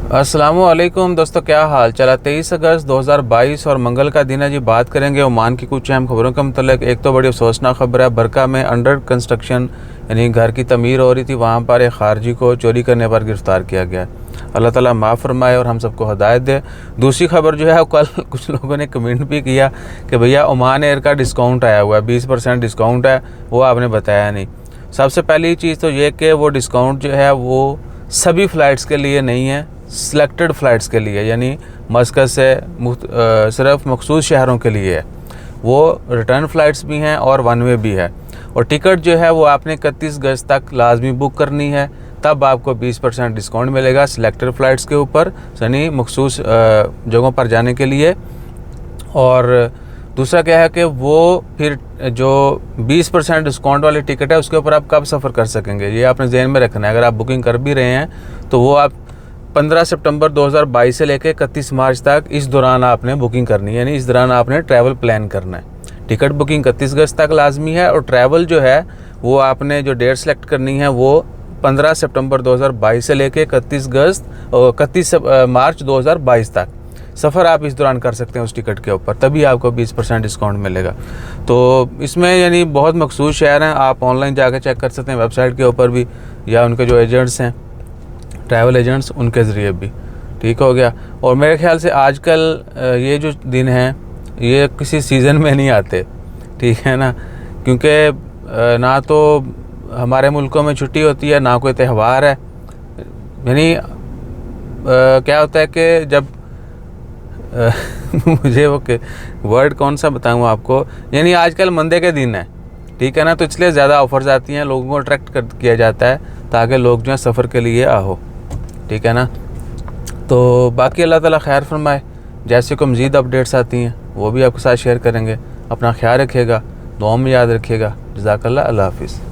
अस्सलामुअलैकुम दोस्तों, क्या हाल चला। 23 अगस्त 2022 और मंगल का दिन है जी। बात करेंगे ओमान की कुछ अहम खबरों के मतलब। एक तो बड़ी अफसोसनाक खबर है, बरका में अंडर कंस्ट्रक्शन यानी घर की तमीर हो रही थी, वहाँ पर एक खारजी को चोरी करने पर गिरफ़्तार किया गया। अल्लाह ताला माफ़ फरमाए और हम सबको हदायत दे। दूसरी खबर जो है, कल कुछ लोगों ने कमेंट भी किया कि भैया ओमान एयर का डिस्काउंट आया हुआ है, 20% डिस्काउंट है, वो आपने बताया नहीं। सबसे पहली चीज़ तो ये कि वो डिस्काउंट जो है वो सभी फ़्लाइट्स के लिए नहीं है, सिलेक्टेड फ़्लाइट्स के लिए, यानी मस्कत से सिर्फ मखसूस शहरों के लिए है। वो रिटर्न फ़्लाइट्स भी हैं और वन वे भी है। और टिकट जो है वो आपने 31 अगस्त तक लाजमी बुक करनी है, तब आपको 20% डिस्काउंट मिलेगा सिलेक्टेड फ़्लाइट्स के ऊपर, यानी मखसूस जगहों पर जाने के लिए। और दूसरा क्या है कि वो फिर जो 20% डिस्काउंट वाली टिकट है उसके ऊपर आप कब सफ़र कर सकेंगे, ये आपने ज़हन में रखना है। अगर आप बुकिंग कर भी रहे हैं तो वो आप 15 सितंबर 2022 से लेकर 31 मार्च तक, इस दौरान आपने बुकिंग करनी है, यानी इस दौरान आपने ट्रैवल प्लान करना है। टिकट बुकिंग 31 अगस्त तक लाजमी है और ट्रैवल जो है वो आपने जो डेट सेलेक्ट करनी है वो 15 सितंबर 2022 से लेकर 31 मार्च 2022 तक सफ़र आप इस दौरान कर सकते हैं उस टिकट के ऊपर, तभी आपको 20% डिस्काउंट मिलेगा। तो इसमें यानी बहुत मखसूस शहर हैं, आप ऑनलाइन जाकर चेक कर सकते हैं वेबसाइट के ऊपर भी, या उनके जो एजेंट्स हैं, ट्रैवल एजेंट्स, उनके ज़रिए भी। ठीक हो गया। और मेरे ख्याल से आजकल ये जो दिन हैं ये किसी सीज़न में नहीं आते, ठीक है ना, क्योंकि ना तो हमारे मुल्कों में छुट्टी होती है, ना कोई त्यौहार है। यानी क्या होता है कि जब मुझे वो वर्ड कौन सा बताऊँ आपको, यानी आजकल मंदे के दिन है, ठीक है ना, तो इसलिए ज़्यादा ऑफ़र्स आती हैं, लोगों को अट्रैक्ट किया जाता है ताकि लोग जो है सफ़र के लिए आओ, ठीक है ना। तो बाकी अल्लाह ताला खैर फरमाए। जैसे को मज़ीद अपडेट्स आती हैं वो भी आपके साथ शेयर करेंगे। अपना ख्याल रखिएगा, दुआ में याद रखिएगा। जज़ाकल्लाह, अल्लाह हाफ़िज़।